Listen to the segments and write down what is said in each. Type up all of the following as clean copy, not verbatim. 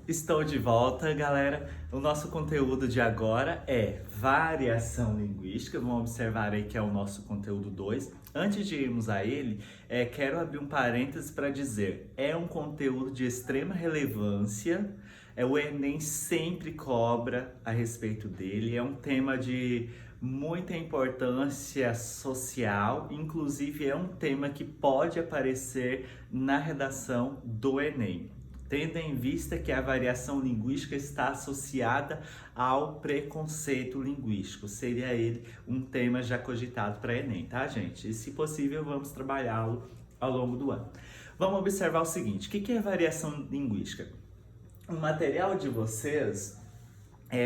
Estou de volta, galera. O nosso conteúdo de agora é variação linguística. Vamos observar aí que é o nosso conteúdo 2. Antes de irmos a ele, quero abrir um parênteses para dizer, é um conteúdo de extrema relevância. O Enem sempre cobra a respeito dele. É um tema de muita importância social, inclusive é um tema que pode aparecer na redação do Enem, tendo em vista que a variação linguística está associada ao preconceito linguístico. Seria ele um tema já cogitado para Enem, tá, gente? E, se possível, vamos trabalhá-lo ao longo do ano. Vamos observar o seguinte, o que é variação linguística? O material de vocês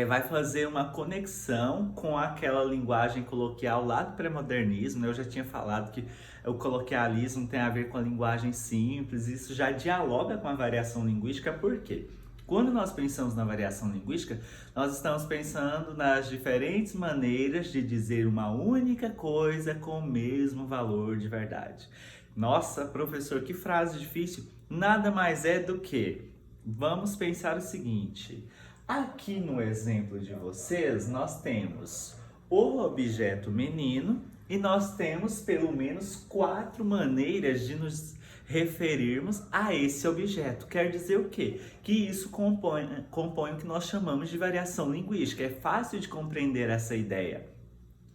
vai fazer uma conexão com aquela linguagem coloquial lá do pré-modernismo, né? Eu já tinha falado que o coloquialismo tem a ver com a linguagem simples, isso já dialoga com a variação linguística, por quê? Quando nós pensamos na variação linguística, nós estamos pensando nas diferentes maneiras de dizer uma única coisa com o mesmo valor de verdade. Nossa, professor, que frase difícil! Nada mais é do que, vamos pensar o seguinte... Aqui no exemplo de vocês, nós temos o objeto menino e nós temos pelo menos 4 maneiras de nos referirmos a esse objeto. Quer dizer o quê? Que isso compõe o que nós chamamos de variação linguística. É fácil de compreender essa ideia.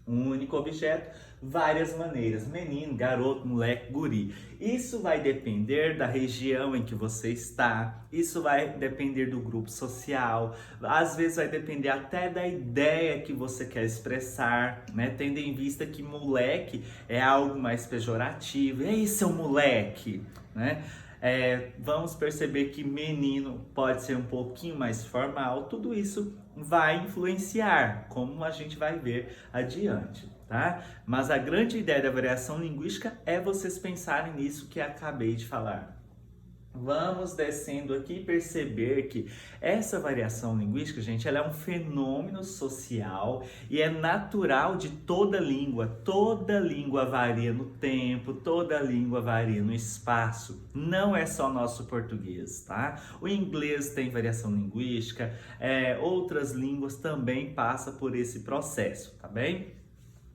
Um único objeto, várias maneiras, menino, garoto, moleque, guri. Isso vai depender da região em que você está, isso vai depender do grupo social, às vezes vai depender até da ideia que você quer expressar, né? Tendo em vista que moleque é algo mais pejorativo, e aí seu moleque, né? Vamos perceber que menino pode ser um pouquinho mais formal, tudo isso vai influenciar, como a gente vai ver adiante, tá? Mas a grande ideia da variação linguística é vocês pensarem nisso que acabei de falar. Vamos descendo aqui e perceber que essa variação linguística, gente, ela é um fenômeno social e é natural de toda língua. Toda língua varia no tempo, toda língua varia no espaço. Não é só nosso português, tá? O inglês tem variação linguística, outras línguas também passam por esse processo, tá bem?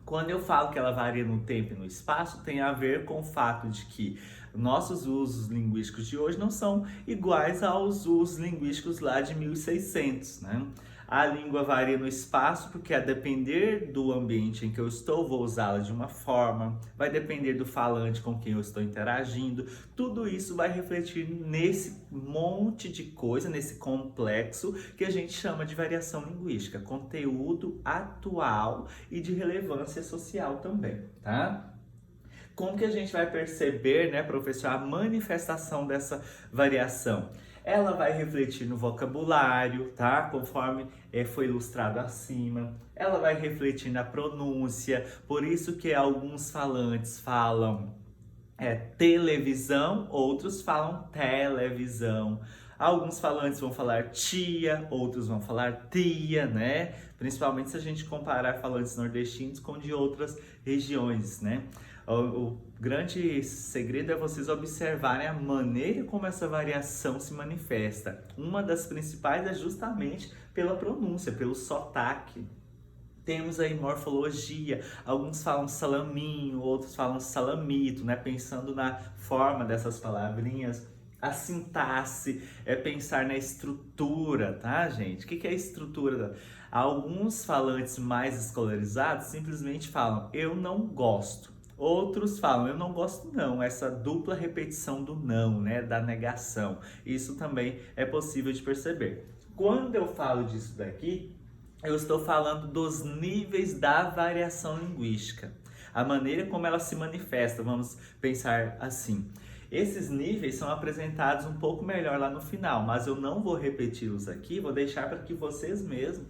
Quando eu falo que ela varia no tempo e no espaço, tem a ver com o fato de que nossos usos linguísticos de hoje não são iguais aos usos linguísticos lá de 1600, né? A língua varia no espaço porque, a depender do ambiente em que eu estou, vou usá-la de uma forma, vai depender do falante com quem eu estou interagindo. Tudo isso vai refletir nesse monte de coisa, nesse complexo que a gente chama de variação linguística, conteúdo atual e de relevância social também, tá? Como que a gente vai perceber, né, professor, a manifestação dessa variação? Ela vai refletir no vocabulário, tá? Conforme foi ilustrado acima. Ela vai refletir na pronúncia, por isso que alguns falantes falam televisão, outros falam televisão. Alguns falantes vão falar tia, outros vão falar tia, né? Principalmente se a gente comparar falantes nordestinos com de outras regiões, né? O grande segredo é vocês observarem a maneira como essa variação se manifesta. Uma das principais é justamente pela pronúncia, pelo sotaque. Temos aí morfologia, alguns falam salaminho, outros falam salamito, né? Pensando na forma dessas palavrinhas. A sintaxe é pensar na estrutura, tá, gente? O que é a estrutura? Alguns falantes mais escolarizados simplesmente falam, eu não gosto. Outros falam, eu não gosto não, essa dupla repetição do não, né, da negação. Isso também é possível de perceber. Quando eu falo disso daqui, eu estou falando dos níveis da variação linguística. A maneira como ela se manifesta, vamos pensar assim. Esses níveis são apresentados um pouco melhor lá no final, mas eu não vou repeti-los aqui, vou deixar para que vocês mesmos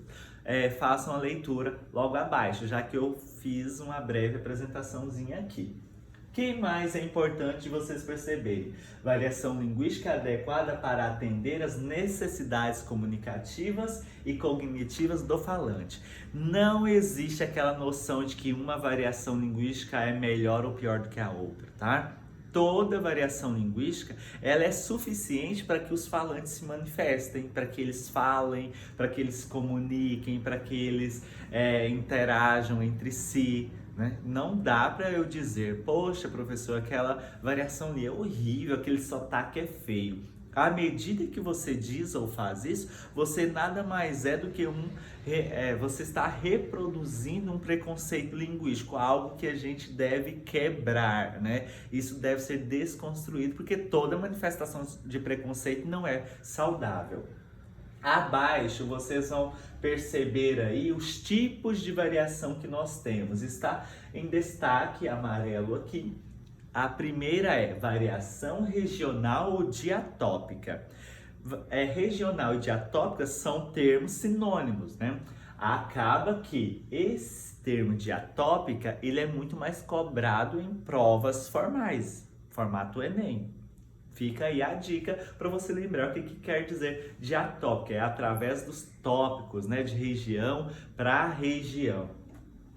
façam a leitura logo abaixo, já que eu fiz uma breve apresentaçãozinha aqui. O que mais é importante de vocês perceberem? Variação linguística adequada para atender as necessidades comunicativas e cognitivas do falante. Não existe aquela noção de que uma variação linguística é melhor ou pior do que a outra, tá? toda variação linguística, ela é suficiente para que os falantes se manifestem, para que eles falem, para que eles se comuniquem, para que eles interajam entre si, né? Não dá para eu dizer, poxa, professor, aquela variação ali é horrível, aquele sotaque é feio. À medida que você diz ou faz isso, você nada mais é do que você está reproduzindo um preconceito linguístico, algo que a gente deve quebrar, né? Isso deve ser desconstruído, porque toda manifestação de preconceito não é saudável. Abaixo vocês vão perceber aí os tipos de variação que nós temos. Está em destaque amarelo aqui. A primeira é variação regional ou diatópica. Regional e diatópica são termos sinônimos, né? Acaba que esse termo diatópica, ele é muito mais cobrado em provas formais, formato Enem. Fica aí a dica para você lembrar o que quer dizer diatópica, é através dos tópicos, né, de região para região.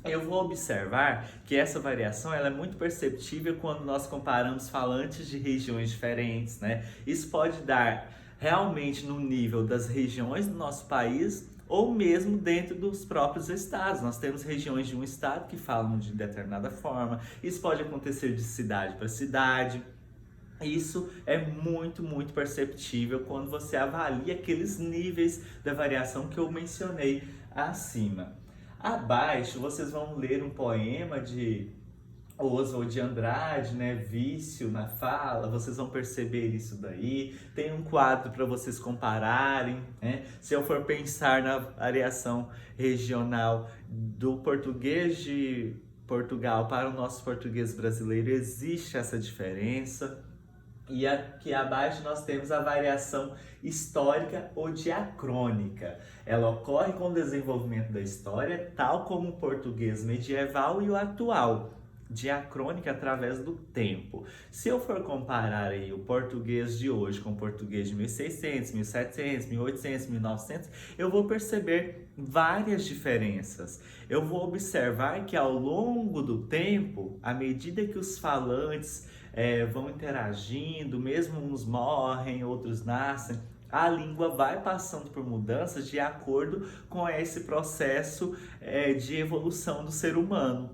Eu vou observar que essa variação ela é muito perceptível quando nós comparamos falantes de regiões diferentes, né? Isso pode dar realmente no nível das regiões do nosso país ou mesmo dentro dos próprios estados. Nós temos regiões de um estado que falam de determinada forma. Isso pode acontecer de cidade para cidade. Isso é muito, muito perceptível quando você avalia aqueles níveis da variação que eu mencionei acima. Abaixo vocês vão ler um poema de Oswald de Andrade, né? Vício na fala, vocês vão perceber isso daí. Tem um quadro para vocês compararem, né? Se eu for pensar na variação regional do português de Portugal para o nosso português brasileiro, existe essa diferença. E aqui abaixo nós temos a variação histórica ou diacrônica. Ela ocorre com o desenvolvimento da história, tal como o português medieval e o atual. Diacrônica através do tempo. Se eu for comparar aí o português de hoje com o português de 1600, 1700, 1800, 1900, eu vou perceber várias diferenças. Eu vou observar que ao longo do tempo, à medida que os falantes vão interagindo, mesmo uns morrem, outros nascem, a língua vai passando por mudanças de acordo com esse processo de evolução do ser humano.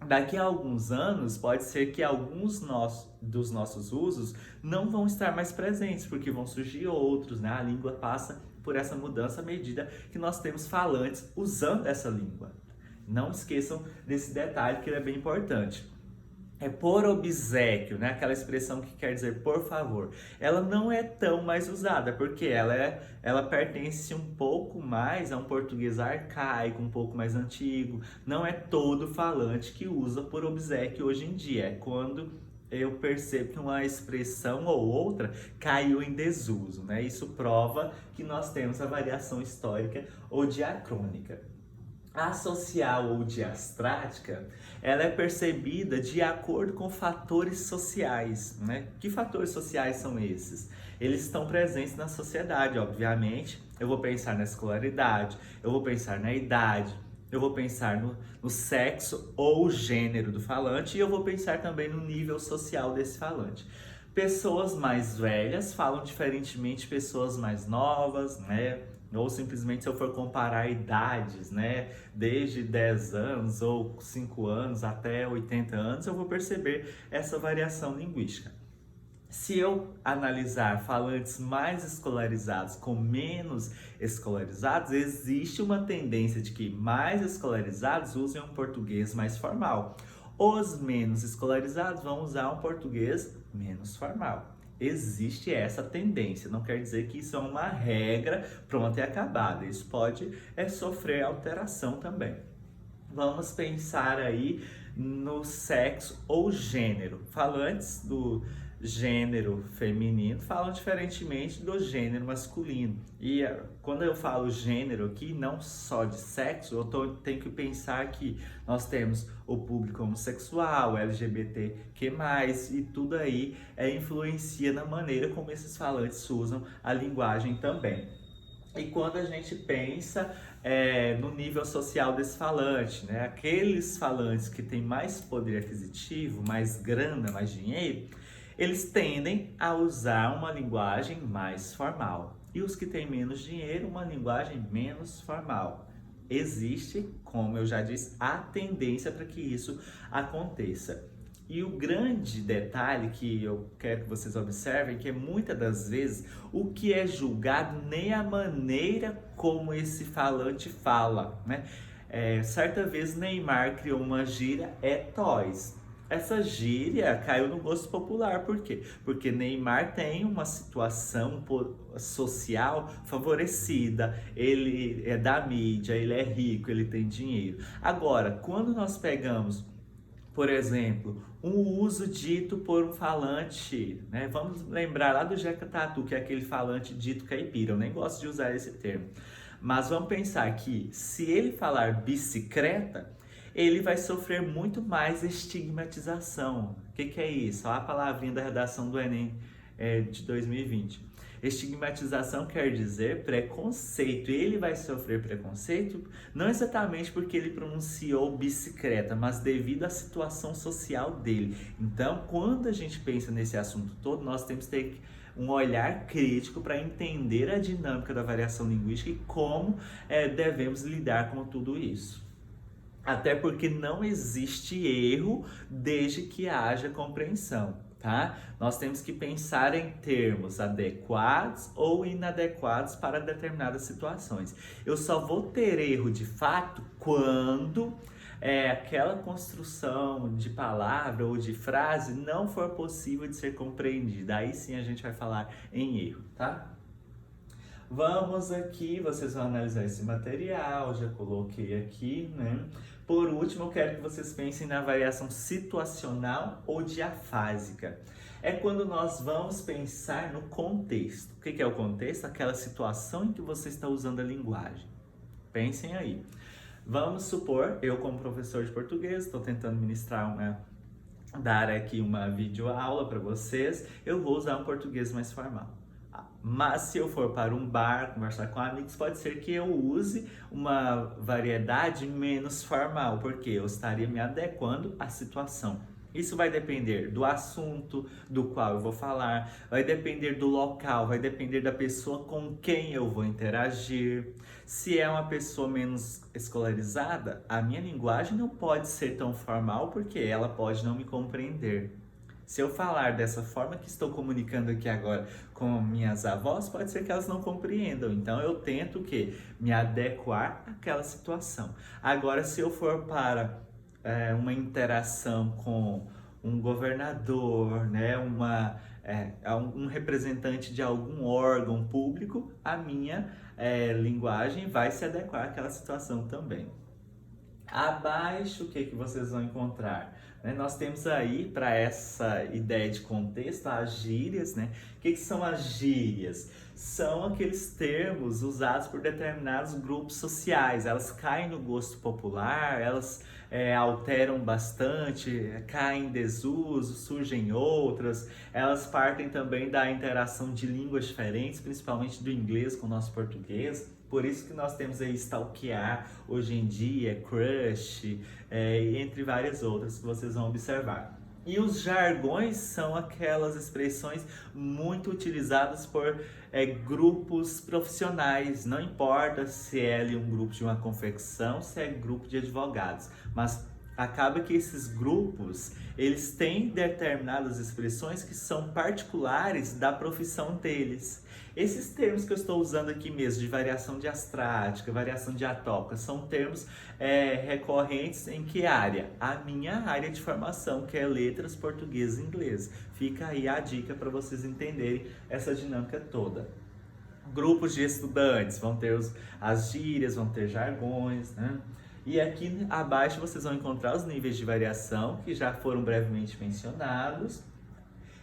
Daqui a alguns anos, pode ser que alguns dos nossos usos não vão estar mais presentes, porque vão surgir outros, né? A língua passa por essa mudança à medida que nós temos falantes usando essa língua. Não esqueçam desse detalhe que ele é bem importante. É por obséquio, né? Aquela expressão que quer dizer por favor. Ela não é tão mais usada, porque ela pertence um pouco mais a um português arcaico, um pouco mais antigo. Não é todo falante que usa por obséquio hoje em dia. É quando eu percebo que uma expressão ou outra caiu em desuso, né? Isso prova que nós temos a variação histórica ou diacrônica. A social ou diastrática, ela é percebida de acordo com fatores sociais, né? Que fatores sociais são esses? Eles estão presentes na sociedade, obviamente. Eu vou pensar na escolaridade, eu vou pensar na idade, eu vou pensar no sexo ou gênero do falante e eu vou pensar também no nível social desse falante. Pessoas mais velhas falam diferentemente de pessoas mais novas, né? Ou simplesmente se eu for comparar idades, né, desde 10 anos ou 5 anos até 80 anos, eu vou perceber essa variação linguística. Se eu analisar falantes mais escolarizados com menos escolarizados, existe uma tendência de que mais escolarizados usem um português mais formal. Os menos escolarizados vão usar um português menos formal. Existe essa tendência, não quer dizer que isso é uma regra pronta e acabada. Isso pode sofrer alteração também. Vamos pensar aí no sexo ou gênero. Falantes do gênero feminino falam diferentemente do gênero masculino. E quando eu falo gênero aqui, não só de sexo, eu tenho que pensar que nós temos o público homossexual, LGBTQ+, e tudo aí influencia na maneira como esses falantes usam a linguagem também. E quando a gente pensa no nível social desse falante, né? Aqueles falantes que têm mais poder aquisitivo, mais grana, mais dinheiro, eles tendem a usar uma linguagem mais formal. E os que têm menos dinheiro, uma linguagem menos formal. Existe, como eu já disse, a tendência para que isso aconteça. E o grande detalhe que eu quero que vocês observem é que muitas das vezes o que é julgado nem a maneira como esse falante fala, né? Certa vez Neymar criou uma gíria, é toys. Essa gíria caiu no gosto popular, por quê? Porque Neymar tem uma situação social favorecida, ele é da mídia, ele é rico, ele tem dinheiro. Agora, quando nós pegamos, por exemplo, um uso dito por um falante, né? Vamos lembrar lá do Jeca Tatu, que é aquele falante dito caipira, eu nem gosto de usar esse termo. Mas vamos pensar que se ele falar bicicleta, ele vai sofrer muito mais estigmatização. O que é isso? Olha a palavrinha da redação do Enem de 2020. Estigmatização quer dizer preconceito. Ele vai sofrer preconceito não exatamente porque ele pronunciou bicicleta, mas devido à situação social dele. Então, quando a gente pensa nesse assunto todo, nós temos que ter um olhar crítico para entender a dinâmica da variação linguística e como devemos lidar com tudo isso. Até porque não existe erro desde que haja compreensão, tá? Nós temos que pensar em termos adequados ou inadequados para determinadas situações. Eu só vou ter erro de fato quando aquela construção de palavra ou de frase não for possível de ser compreendida. Aí sim a gente vai falar em erro, tá? Vamos aqui, vocês vão analisar esse material, já coloquei aqui, né? Por último, eu quero que vocês pensem na variação situacional ou diafásica. É quando nós vamos pensar no contexto. O que é o contexto? Aquela situação em que você está usando a linguagem. Pensem aí. Vamos supor, eu como professor de português, estou tentando dar aqui uma videoaula para vocês, eu vou usar um português mais formal. Mas se eu for para um bar, conversar com amigos, pode ser que eu use uma variedade menos formal, porque eu estaria me adequando à situação. Isso vai depender do assunto do qual eu vou falar, vai depender do local, vai depender da pessoa com quem eu vou interagir. Se é uma pessoa menos escolarizada, a minha linguagem não pode ser tão formal porque ela pode não me compreender. Se eu falar dessa forma que estou comunicando aqui agora com minhas avós, pode ser que elas não compreendam. Então eu tento o quê? Me adequar àquela situação. Agora, se eu for para uma interação com um governador, né, um representante de algum órgão público, a minha linguagem vai se adequar àquela situação também. Abaixo, o que vocês vão encontrar? Nós temos aí, para essa ideia de contexto, as gírias, né? O que são as gírias? São aqueles termos usados por determinados grupos sociais. Elas caem no gosto popular, elas alteram bastante, caem em desuso, surgem outras. Elas partem também da interação de línguas diferentes, principalmente do inglês com o nosso português. Por isso que nós temos aí stalkear hoje em dia, crush, entre várias outras que vocês vão observar. E os jargões são aquelas expressões muito utilizadas por grupos profissionais. Não importa se é ali um grupo de uma confecção, se é grupo de advogados, mas acaba que esses grupos, eles têm determinadas expressões que são particulares da profissão deles. Esses termos que eu estou usando aqui mesmo, de variação diastrática, variação diatópica, são termos recorrentes em que área? A minha área de formação, que é letras, português e inglês. Fica aí a dica para vocês entenderem essa dinâmica toda. Grupos de estudantes vão ter as gírias, vão ter jargões, né? E aqui abaixo vocês vão encontrar os níveis de variação, que já foram brevemente mencionados.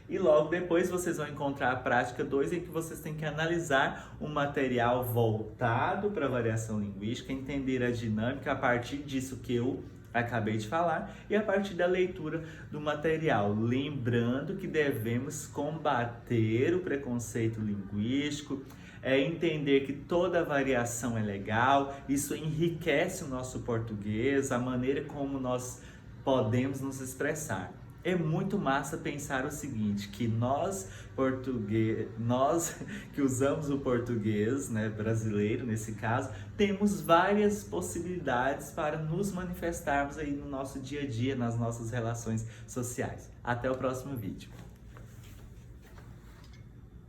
E logo depois vocês vão encontrar a prática 2, em que vocês têm que analisar um material voltado para a variação linguística, entender a dinâmica a partir disso que eu acabei de falar e a partir da leitura do material. Lembrando que devemos combater o preconceito linguístico, entender que toda variação é legal, isso enriquece o nosso português, a maneira como nós podemos nos expressar. É muito massa pensar o seguinte, que nós que usamos o português, né, brasileiro nesse caso, temos várias possibilidades para nos manifestarmos aí no nosso dia a dia, nas nossas relações sociais. Até o próximo vídeo.